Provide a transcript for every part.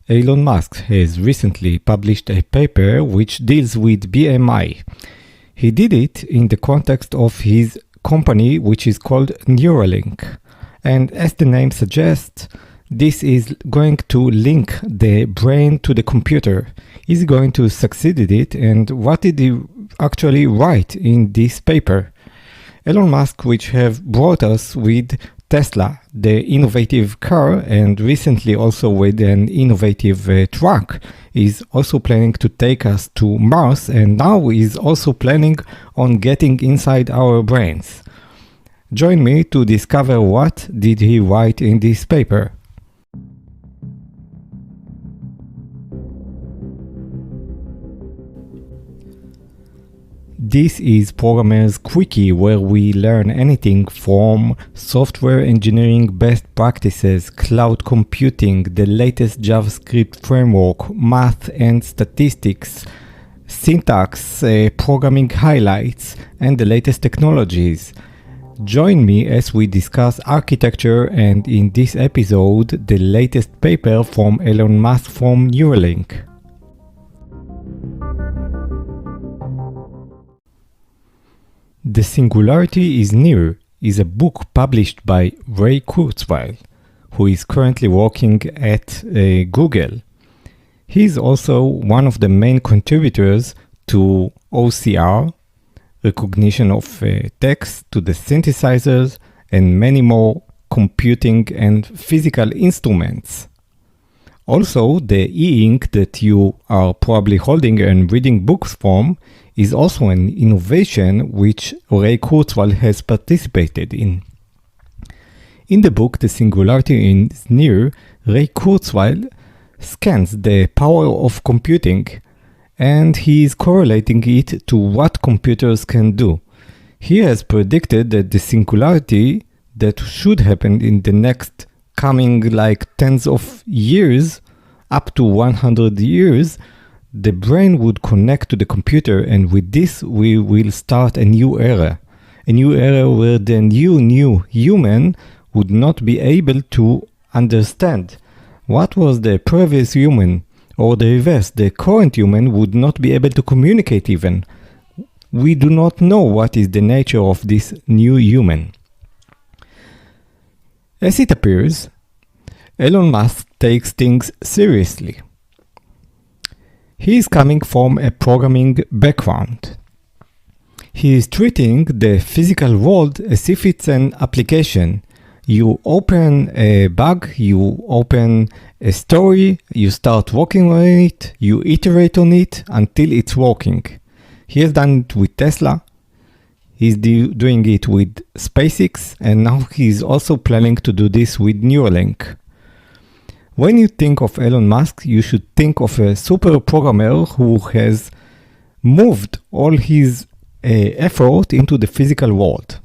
Elon Musk has recently published a paper which deals with BMI. He did it in the context of his company, which is called Neuralink. And as the name suggests, this is going to link the brain to the computer. Is going to succeed in it, and what did he actually write in this paper? Elon Musk, which have brought us with Tesla, the innovative car, and recently also with an innovative truck, is also planning to take us to Mars, and now is also planning on getting inside our brains. Join me to discover what did he write in this paper. This is Programmer's Quickie, where we learn anything from software engineering best practices, cloud computing, the latest JavaScript framework, math and statistics, syntax, programming highlights, and the latest technologies. Join me as we discuss architecture and in this episode, the latest paper from Elon Musk from Neuralink. The Singularity is Near is a book published by Ray Kurzweil, who is currently working at Google. He is also one of the main contributors to OCR, recognition of text, to the synthesizers, and many more computing and physical instruments. Also, the e-ink that you are probably holding and reading books from is also an innovation which Ray Kurzweil has participated in. In the book The Singularity is Near, Ray Kurzweil scans the power of computing, and he is correlating it to what computers can do. He has predicted that the singularity that should happen in the next coming tens of years, up to 100 years, the brain would connect to the computer, and with this we will start a new era where the new human would not be able to understand what was the previous human, or the reverse, the current human would not be able to communicate even. We do not know what is the nature of this new human. As it appears, Elon Musk takes things seriously. He is coming from a programming background. He is treating the physical world as if it's an application. You open a bug, you open a story, you start working on it, you iterate on it until it's working. He has done it with Tesla, he's doing it with SpaceX, and now he's also planning to do this with Neuralink. When you think of Elon Musk, you should think of a super programmer who has moved all his effort into the physical world.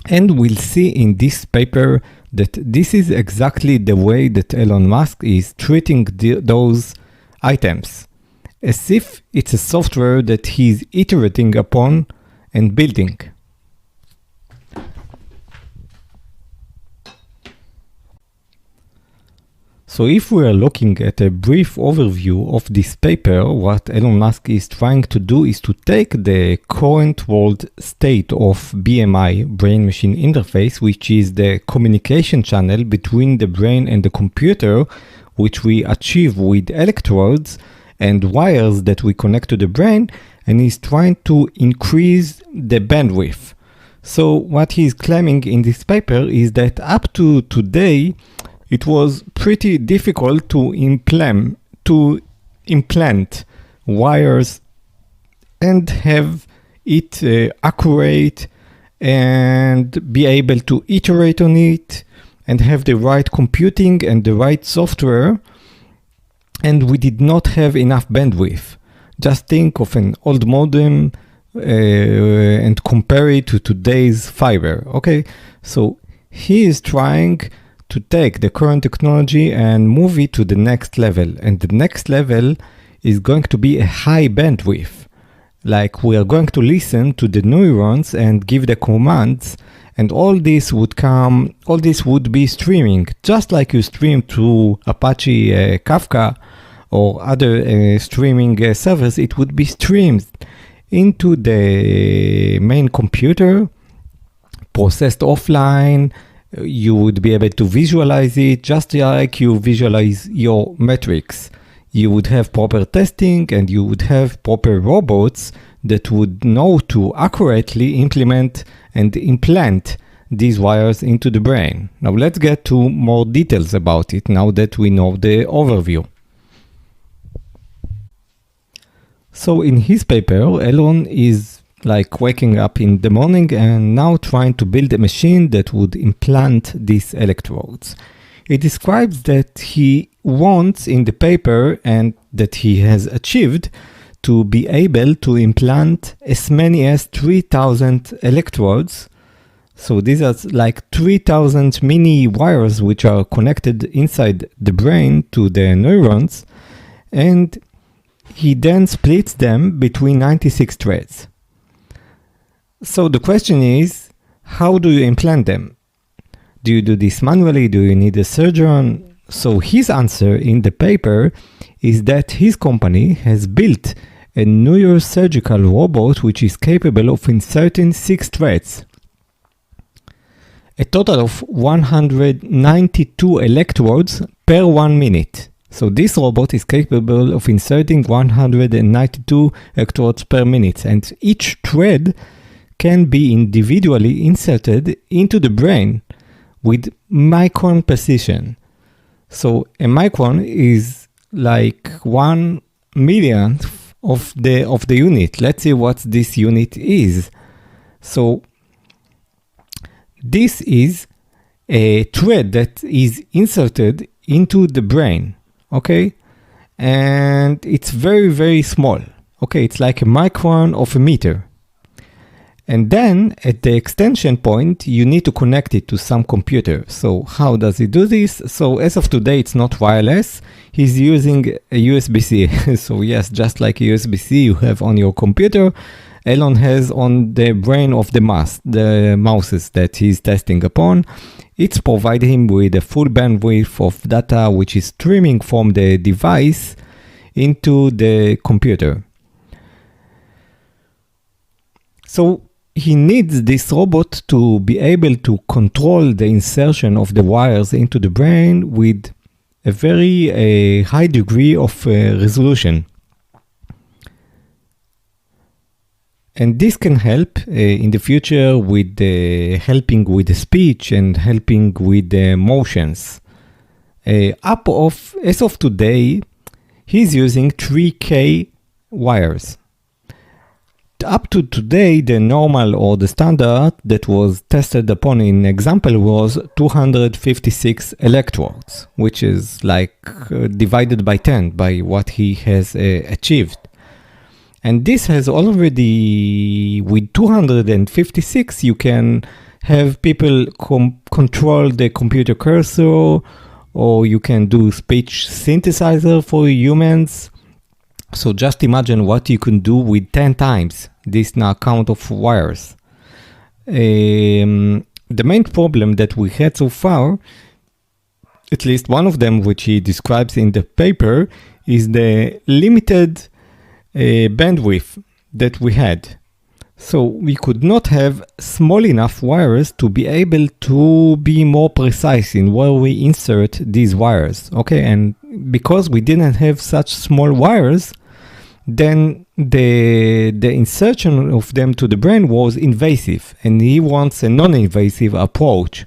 And we'll see in this paper that this is exactly the way that Elon Musk is treating those items, as if it's a software that he's iterating upon and building. So if we are looking at a brief overview of this paper, what Elon Musk is trying to do is to take the current world state of BMI, brain-machine interface, which is the communication channel between the brain and the computer, which we achieve with electrodes and wires that we connect to the brain, and he's trying to increase the bandwidth. So what he's claiming in this paper is that up to today, it was pretty difficult to implant wires and have it accurate and be able to iterate on it and have the right computing and the right software. And we did not have enough bandwidth. Just think of an old modem and compare it to today's fiber. Okay, so he is trying to take the current technology and move it to the next level. And the next level is going to be a high bandwidth. Like we are going to listen to the neurons and give the commands, And all this would be streaming, just like you stream through Apache Kafka or other streaming servers. It would be streamed into the main computer, processed offline. You would be able to visualize it just like you visualize your metrics. You would have proper testing and you would have proper robots that would know to accurately implement and implant these wires into the brain. Now let's get to more details about it now that we know the overview. So in his paper, Elon is like waking up in the morning and now trying to build a machine that would implant these electrodes. He describes that he wants in the paper and that he has achieved to be able to implant as many as 3,000 electrodes. So these are like 3,000 mini wires which are connected inside the brain to the neurons, and he then splits them between 96 threads. So the question is, how do you implant them? Do you do this manually? Do you need a surgeon? So his answer in the paper is that his company has built a neurosurgical robot which is capable of inserting 6 threads, a total of 192 electrodes per 1 minute. So this robot is capable of inserting 192 electrodes per minute, and each thread can be individually inserted into the brain with micron precision. So a micron is like 1 millionth of the unit. Let's see what this unit is. So this is a thread that is inserted into the brain, okay? And it's very, very small. Okay, it's like a micron of a meter. And then at the extension point, you need to connect it to some computer. So how does he do this? So as of today, it's not wireless. He's using a USB-C. So yes, just like a USB-C you have on your computer, Elon has on the brain of the mouses that he's testing upon. It's providing him with a full bandwidth of data which is streaming from the device into the computer. So he needs this robot to be able to control the insertion of the wires into the brain with a very high degree of resolution. And this can help in the future with helping with the speech and helping with the motions. As of today, he's using 3K wires. Up to today, the normal or the standard that was tested upon in example was 256 electrodes, which is like divided by 10 by what he has achieved. And this has already, with 256, you can have people control the computer cursor, or you can do speech synthesizer for humans. So just imagine what you can do with 10 times this now count of wires. The main problem that we had so far, at least one of them which he describes in the paper, is the limited bandwidth that we had. So we could not have small enough wires to be able to be more precise in where we insert these wires. Okay, and because we didn't have such small wires, then the insertion of them to the brain was invasive, and he wants a non-invasive approach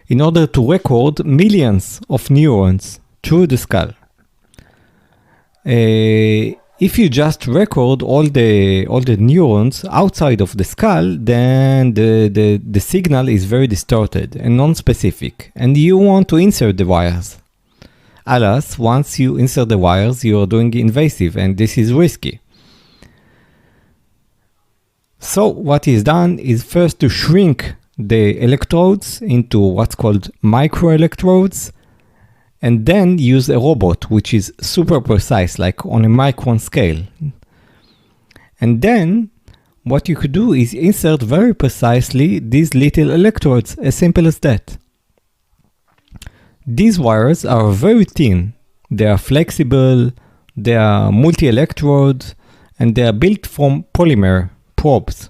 in order to record millions of neurons through the skull. If you just record all the neurons outside of the skull, then the signal is very distorted and non-specific, and you want to insert the wires. Alas, once you insert the wires, you are doing invasive, and this is risky. So what is done is first to shrink the electrodes into what's called microelectrodes, and then use a robot which is super precise, like on a micron scale. And then what you could do is insert very precisely these little electrodes, as simple as that. These wires are very thin, they are flexible, they are multi-electrode, and they are built from polymer probes.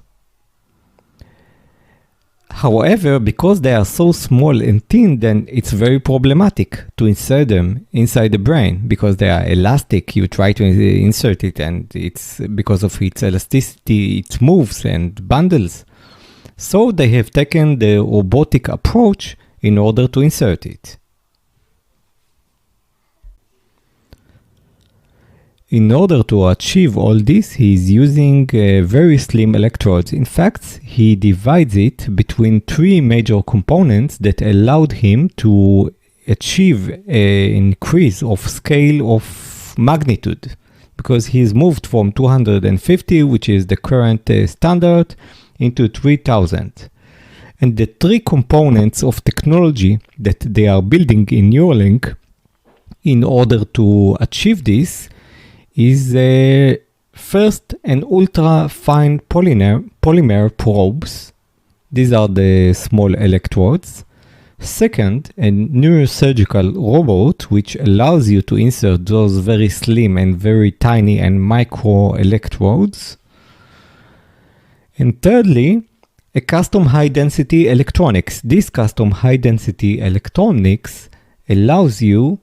However, because they are so small and thin, then it's very problematic to insert them inside the brain because they are elastic. You try to insert it and it's because of its elasticity, it moves and bundles. So they have taken the robotic approach in order to insert it. In order to achieve all this, he is using very slim electrodes. In fact, he divides it between three major components that allowed him to achieve an increase of scale of magnitude, because he's moved from 250, which is the current standard, into 3000. And the three components of technology that they are building in Neuralink in order to achieve this is first an ultra-fine polymer probes. These are the small electrodes. Second, a neurosurgical robot, which allows you to insert those very slim and very tiny and micro electrodes. And thirdly, a custom high-density electronics. This custom high-density electronics allows you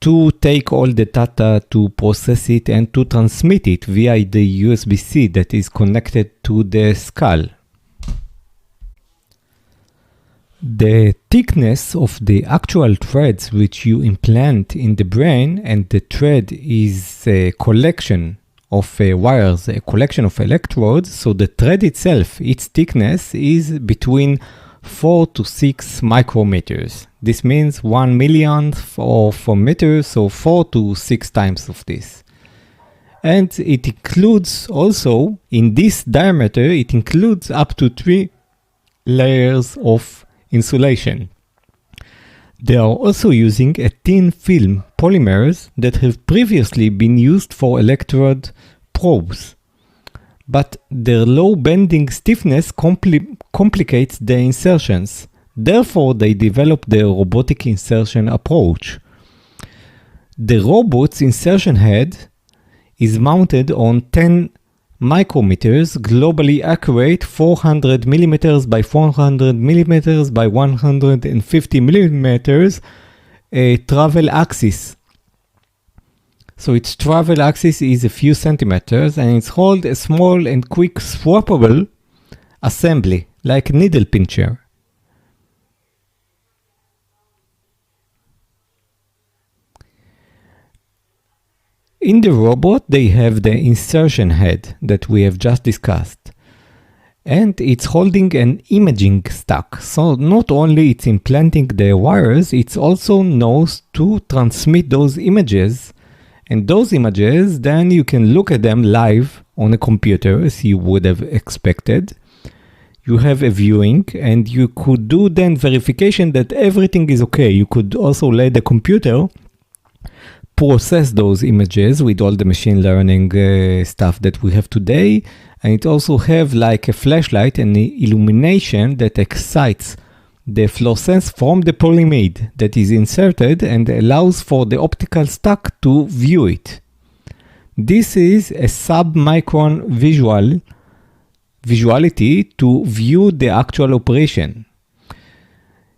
to take all the data, to process it, and to transmit it via the USB-C that is connected to the skull. The thickness of the actual threads which you implant in the brain, and the thread is a collection of wires, a collection of electrodes, so the thread itself, its thickness is between 4 to 6 micrometers. This means 1 millionth of a meter, so 4 to 6 times of this. And it includes also, in this diameter, it includes up to 3 layers of insulation. They are also using a thin film polymers that have previously been used for electrode probes. But their low bending stiffness complicates the insertions. Therefore, they developed the robotic insertion approach. The robot's insertion head is mounted on 10 micrometers, globally accurate 400 millimeters by 400 millimeters by 150 millimeters travel axis. So its travel axis is a few centimeters, and it's called a small and quick swappable assembly, like needle pincher. In the robot, they have the insertion head that we have just discussed. And it's holding an imaging stack. So not only it's implanting the wires, it also knows to transmit those images. And those images, then you can look at them live on a computer, as you would have expected. You have a viewing, and you could do then verification that everything is okay. You could also let the computer process those images with all the machine learning stuff that we have today. And it also have like a flashlight and illumination that excites the fluorescence from the polyimide that is inserted and allows for the optical stack to view it. This is a sub-micron visuality to view the actual operation.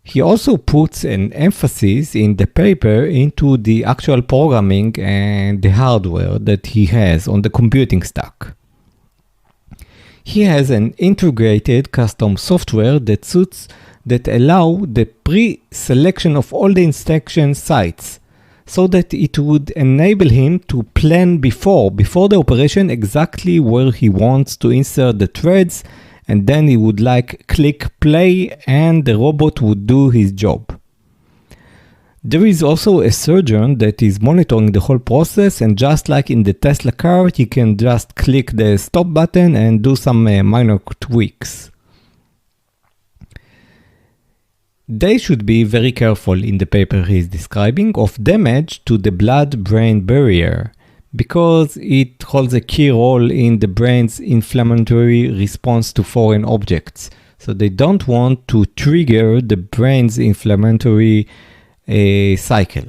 He also puts an emphasis in the paper into the actual programming and the hardware that he has on the computing stack. He has an integrated custom software that allow the pre-selection of all the instruction sites, so that it would enable him to plan before the operation exactly where he wants to insert the threads, and then he would click play and the robot would do his job. There is also a surgeon that is monitoring the whole process, and just like in the Tesla car, he can just click the stop button and do some minor tweaks. They should be very careful in the paper he is describing of damage to the blood-brain barrier, because it holds a key role in the brain's inflammatory response to foreign objects. So they don't want to trigger the brain's inflammatory cycle.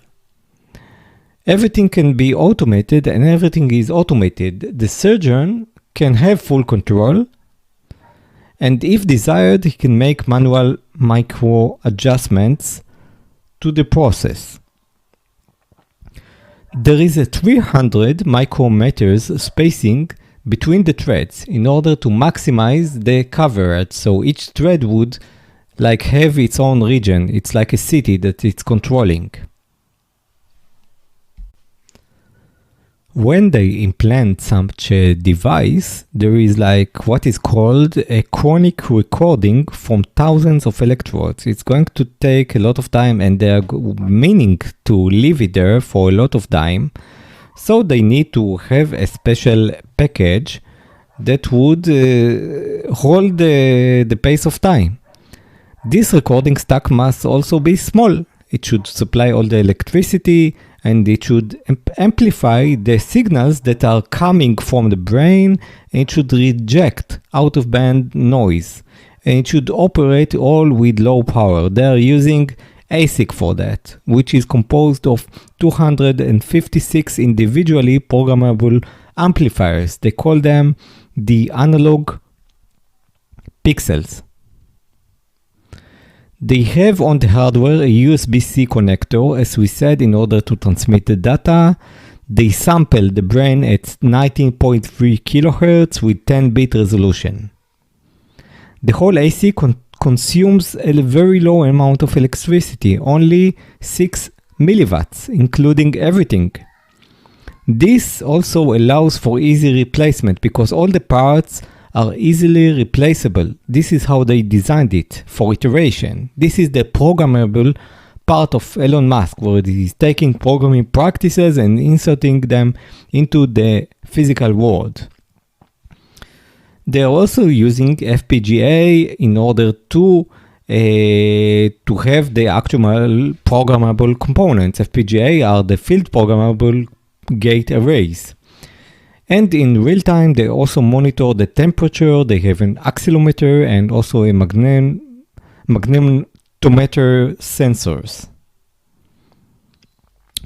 Everything can be automated, and everything is automated. The surgeon can have full control, and if desired, he can make manual micro adjustments to the process. There is a 300 micrometers spacing between the threads in order to maximize the coverage. So each thread would have its own region. It's like a city that it's controlling. When they implant such a device, there is what is called a chronic recording from thousands of electrodes. It's going to take a lot of time, and they are meaning to leave it there for a lot of time. So they need to have a special package that would hold the pace of time. This recording stack must also be small. It should supply all the electricity, and it should amplify the signals that are coming from the brain, and it should reject out-of-band noise. And it should operate all with low power. They are using ASIC for that, which is composed of 256 individually programmable amplifiers. They call them the analog pixels. They have on the hardware a USB-C connector, as we said, in order to transmit the data. They sample the brain at 19.3 kHz with 10-bit resolution. The whole AC consumes a very low amount of electricity, only 6 milliwatts, including everything. This also allows for easy replacement because all the parts are easily replaceable. This is how they designed it for iteration. This is the programmable part of Elon Musk, where he's taking programming practices and inserting them into the physical world. They are also using FPGA in order to have the actual programmable components. FPGA are the field programmable gate arrays. And in real time, they also monitor the temperature. They have an accelerometer and also a magnetometer sensors.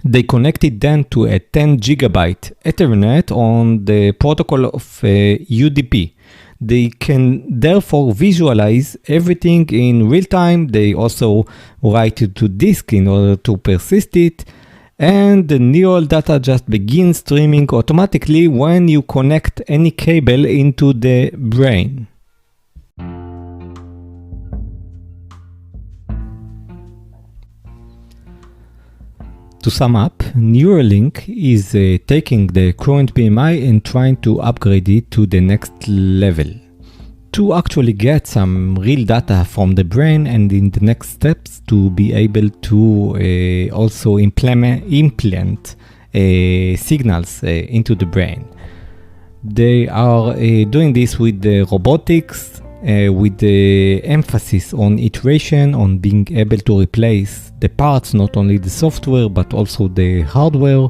They connected then to a 10 gigabyte Ethernet on the protocol of UDP. They can therefore visualize everything in real time. They also write it to disk in order to persist it. And the neural data just begins streaming automatically when you connect any cable into the brain. To sum up, Neuralink is taking the current BMI and trying to upgrade it to the next level, to actually get some real data from the brain, and in the next steps to be able to also implant signals into the brain. They are doing this with the robotics, with the emphasis on iteration, on being able to replace the parts, not only the software but also the hardware.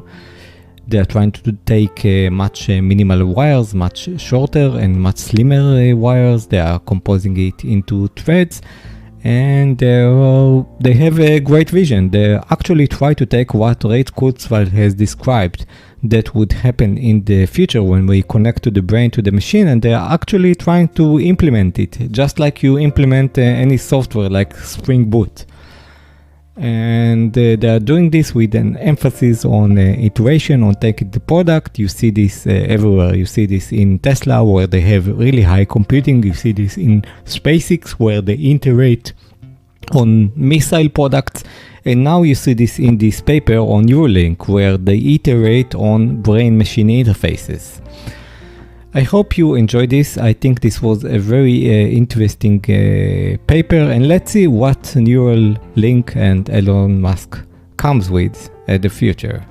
They are trying to take much minimal wires, much shorter and much slimmer wires. They are composing it into threads, and they have a great vision. They actually try to take what Ray Kurzweil has described that would happen in the future when we connect to the brain to the machine, and they are actually trying to implement it, just like you implement any software like Spring Boot. And they are doing this with an emphasis on iteration, on taking the product. You see this everywhere. You see this in Tesla, where they have really high computing. You see this in SpaceX, where they iterate on missile products. And now you see this in this paper on Neuralink, where they iterate on brain-machine interfaces. I hope you enjoyed this. I think this was a very interesting paper, and let's see what Neuralink and Elon Musk comes with at the future.